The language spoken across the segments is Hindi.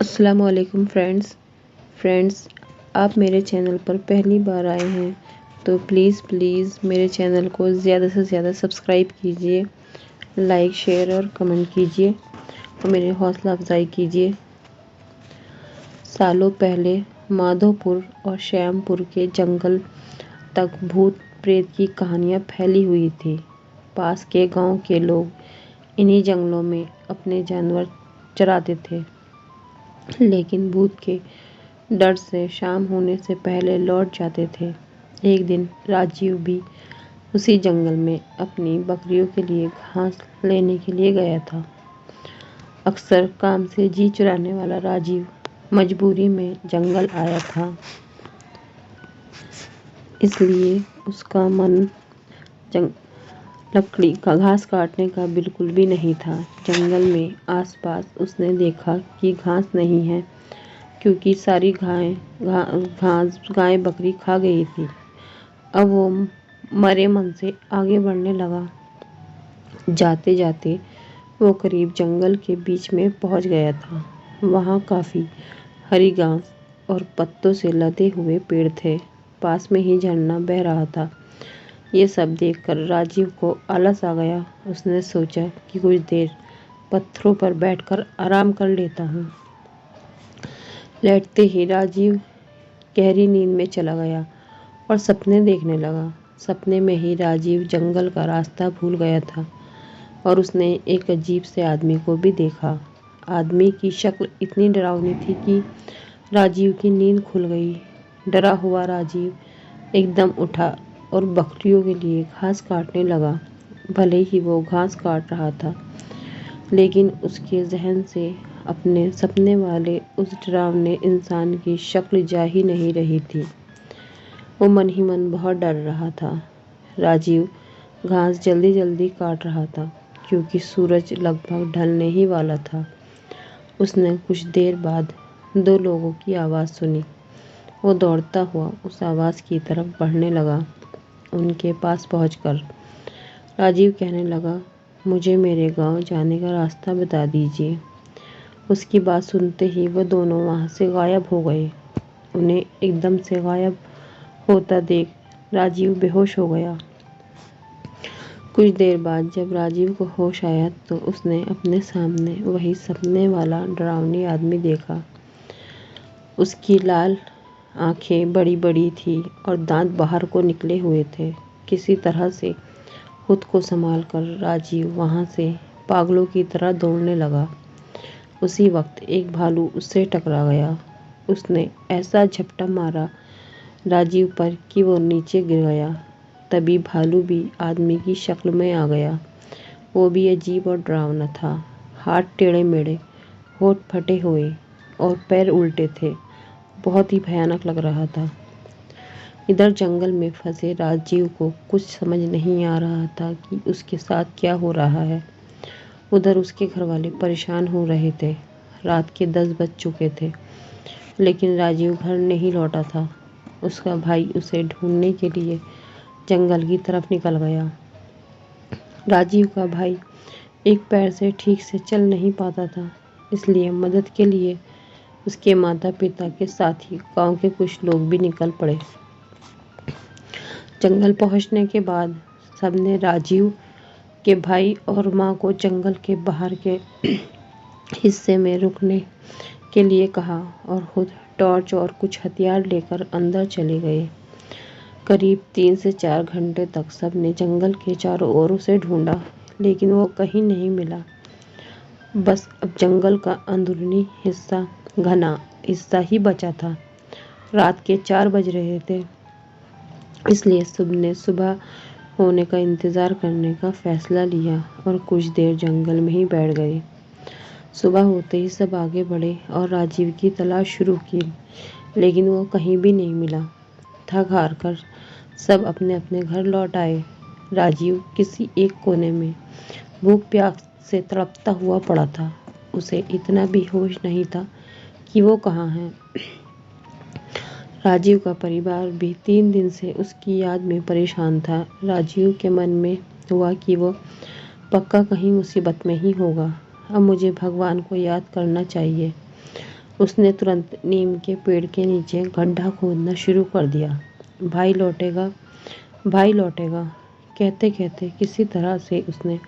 अस्सलामुअलैकुम फ्रेंड्स, आप मेरे चैनल पर पहली बार आए हैं तो प्लीज़ मेरे चैनल को ज़्यादा से ज़्यादा सब्सक्राइब कीजिए, लाइक शेयर और कमेंट कीजिए और मेरी हौसला अफजाई कीजिए। सालों पहले माधोपुर और श्यामपुर के जंगल तक भूत प्रेत की कहानियाँ फैली हुई थी। पास के गांव के लोग इन्हीं जंगलों में अपने जानवर चराते थे, लेकिन भूत के डर से शाम होने से पहले लौट जाते थे। एक दिन राजीव भी उसी जंगल में अपनी बकरियों के लिए घास लेने के लिए गया था। अक्सर काम से जी चुराने वाला राजीव मजबूरी में जंगल आया था, इसलिए उसका मन लकड़ी का घास काटने का बिल्कुल भी नहीं था। जंगल में आसपास उसने देखा कि घास नहीं है, क्योंकि सारी गाय बकरी खा गई थी। अब वो मरे मन से आगे बढ़ने लगा। जाते जाते वो करीब जंगल के बीच में पहुंच गया था। वहाँ काफी हरी घास और पत्तों से लदे हुए पेड़ थे। पास में ही झरना बह रहा था। ये सब देखकर राजीव को आलस आ गया। उसने सोचा कि कुछ देर पत्थरों पर बैठकर आराम कर लेता हूँ। लेटते ही राजीव गहरी नींद में चला गया और सपने देखने लगा। सपने में ही राजीव जंगल का रास्ता भूल गया था और उसने एक अजीब से आदमी को भी देखा। आदमी की शक्ल इतनी डरावनी थी कि राजीव की नींद खुल गई। डरा हुआ राजीव एकदम उठा और बकरियों के लिए घास काटने लगा। भले ही वो घास काट रहा था, लेकिन उसके जहन से अपने सपने वाले उस डरावने इंसान की शक्ल जा ही नहीं रही थी। वो मन ही मन बहुत डर रहा था। राजीव घास जल्दी जल्दी काट रहा था, क्योंकि सूरज लगभग ढलने ही वाला था। उसने कुछ देर बाद 2 लोगों की आवाज़ सुनी। वो दौड़ता हुआ उस आवाज़ की तरफ बढ़ने लगा। उनके पास पहुंचकर राजीव कहने लगा, मुझे मेरे गांव जाने का रास्ता बता दीजिए। उसकी बात सुनते ही वो दोनों वहां से गायब हो गए। उन्हें एकदम से गायब होता देख राजीव बेहोश हो गया। कुछ देर बाद जब राजीव को होश आया तो उसने अपने सामने वही सपने वाला डरावनी आदमी देखा। उसकी लाल आंखें बड़ी बड़ी थी और दांत बाहर को निकले हुए थे। किसी तरह से खुद को संभाल कर राजीव वहां से पागलों की तरह दौड़ने लगा। उसी वक्त एक भालू उससे टकरा गया। उसने ऐसा झपटा मारा राजीव पर कि वो नीचे गिर गया। तभी भालू भी आदमी की शक्ल में आ गया। वो भी अजीब और डरावना था। हाथ टेढ़े मेढ़े, होठ फटे हुए और पैर उल्टे थे। बहुत ही भयानक लग रहा था। इधर जंगल में फंसे राजीव को कुछ समझ नहीं आ रहा था कि उसके साथ क्या हो रहा है। उधर उसके घर वाले परेशान हो रहे थे। रात के 10 बज चुके थे, लेकिन राजीव घर नहीं लौटा था। उसका भाई उसे ढूंढने के लिए जंगल की तरफ निकल गया। राजीव का भाई एक पैर से ठीक से चल नहीं पाता था, इसलिए मदद के लिए उसके माता पिता के साथ ही गांव के कुछ लोग भी निकल पड़े। जंगल पहुंचने के बाद सबने राजीव के भाई और माँ को जंगल के बाहर के हिस्से में रुकने के लिए कहा और खुद टॉर्च और कुछ हथियार लेकर अंदर चले गए। करीब 3 से 4 घंटे तक सबने जंगल के चारों ओर उसे ढूंढा, लेकिन वो कहीं नहीं मिला। बस अब जंगल का अंदरूनी हिस्सा, घना हिस्सा ही बचा था। रात के 4 बज रहे थे, इसलिए सबने सुबह होने का इंतज़ार करने का फैसला लिया और कुछ देर जंगल में ही बैठ गए। सुबह होते ही सब आगे बढ़े और राजीव की तलाश शुरू की, लेकिन वो कहीं भी नहीं मिला। थक हार कर सब अपने अपने घर लौट आए। राजीव किसी एक कोने में भूख प्यास से तड़पता हुआ पड़ा था। उसे इतना भी होश नहीं था कि वो कहाँ है। राजीव का परिवार भी 3 दिन से उसकी याद में परेशान था। राजीव के मन में हुआ कि वो पक्का कहीं मुसीबत में ही होगा। अब मुझे भगवान को याद करना चाहिए। उसने तुरंत नीम के पेड़ के नीचे गड्ढा खोदना शुरू कर दिया। भाई लौटेगा, भाई लौटेगा कहते कहते किसी तरह से उसने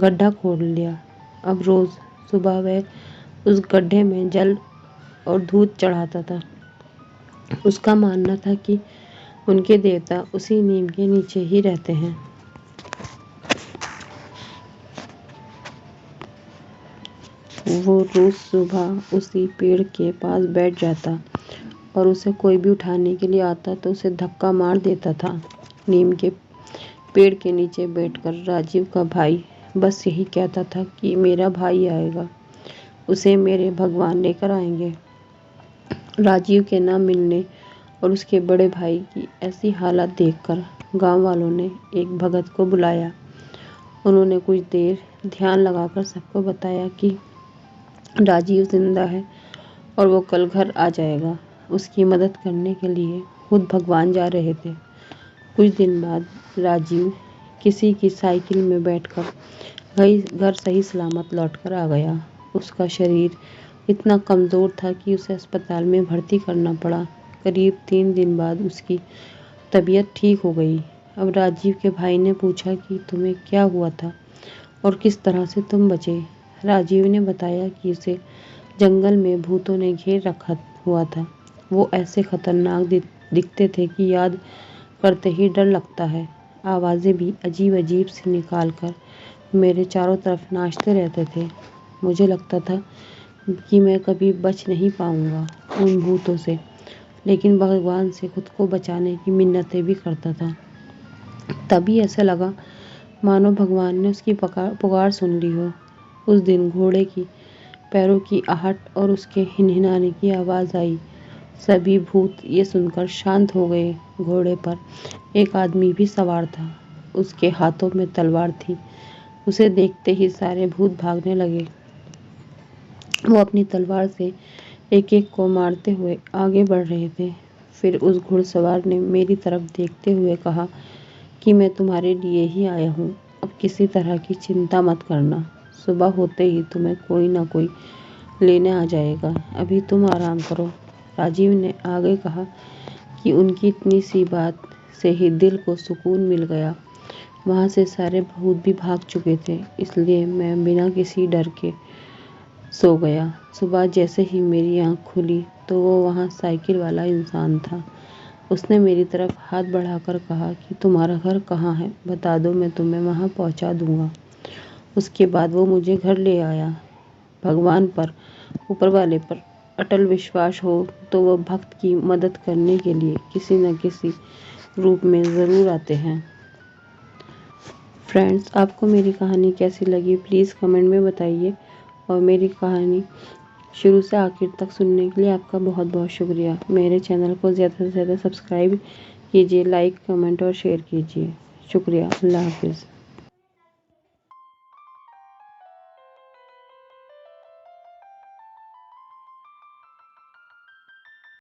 गड्ढा खोद लिया। अब रोज सुबह वह उस गड्ढे में जल और दूध चढ़ाता था। उसका मानना था कि उनके देवता उसी नीम के नीचे ही रहते हैं। वो रोज सुबह उसी पेड़ के पास बैठ जाता और उसे कोई भी उठाने के लिए आता तो उसे धक्का मार देता था। नीम के पेड़ के नीचे बैठकर राजीव का भाई बस यही कहता था कि मेरा भाई आएगा, उसे मेरे भगवान लेकर आएंगे। राजीव के ना मिलने और उसके बड़े भाई की ऐसी हालत देखकर गांव वालों ने एक भगत को बुलाया। उन्होंने कुछ देर ध्यान लगाकर सबको बताया कि राजीव जिंदा है और वो कल घर आ जाएगा। उसकी मदद करने के लिए खुद भगवान जा रहे थे। कुछ दिन बाद राजीव किसी की साइकिल में बैठकर घर सही सलामत लौटकर आ गया। उसका शरीर इतना कमज़ोर था कि उसे अस्पताल में भर्ती करना पड़ा। करीब 3 दिन बाद उसकी तबीयत ठीक हो गई। अब राजीव के भाई ने पूछा कि तुम्हें क्या हुआ था और किस तरह से तुम बचे। राजीव ने बताया कि उसे जंगल में भूतों ने घेर रखा हुआ था। वो ऐसे खतरनाक दिखते थे कि याद करते ही डर लगता है। आवाज़ें भी अजीब अजीब सी निकाल कर मेरे चारों तरफ नाचते रहते थे। मुझे लगता था कि मैं कभी बच नहीं पाऊंगा उन भूतों से, लेकिन भगवान से खुद को बचाने की मिन्नतें भी करता था। तभी ऐसा लगा मानो भगवान ने उसकी पुकार सुन ली हो। उस दिन घोड़े की पैरों की आहट और उसके हिनहिनाने की आवाज़ आई। सभी भूत ये सुनकर शांत हो गए। घोड़े पर एक आदमी भी सवार था। उसके हाथों में तलवार थी। उसे देखते ही सारे भूत भागने लगे। वो अपनी तलवार से एक एक को मारते हुए आगे बढ़ रहे थे। फिर उस घुड़सवार ने मेरी तरफ देखते हुए कहा कि मैं तुम्हारे लिए ही आया हूँ। अब किसी तरह की चिंता मत करना। सुबह होते ही तुम्हें कोई ना कोई लेने आ जाएगा। अभी तुम आराम करो। राजीव ने आगे कहा कि उनकी इतनी सी बात से ही दिल को सुकून मिल गया। वहाँ से सारे भूत भी भाग चुके थे, इसलिए मैं बिना किसी डर के सो गया। सुबह जैसे ही मेरी आँख खुली तो वो वहाँ साइकिल वाला इंसान था। उसने मेरी तरफ हाथ बढ़ाकर कहा कि तुम्हारा घर कहाँ है, बता दो, मैं तुम्हें वहाँ पहुँचा दूँगा। उसके बाद वो मुझे घर ले आया। भगवान पर, ऊपर वाले पर अटल विश्वास हो तो वो भक्त की मदद करने के लिए किसी न किसी रूप में ज़रूर आते हैं। फ्रेंड्स, आपको मेरी कहानी कैसी लगी प्लीज़ कमेंट में बताइए। और मेरी कहानी शुरू से आखिर तक सुनने के लिए आपका बहुत बहुत शुक्रिया। मेरे चैनल को ज़्यादा से ज़्यादा सब्सक्राइब कीजिए, लाइक, कमेंट और शेयर कीजिए। शुक्रिया। अल्लाह हाफिज़।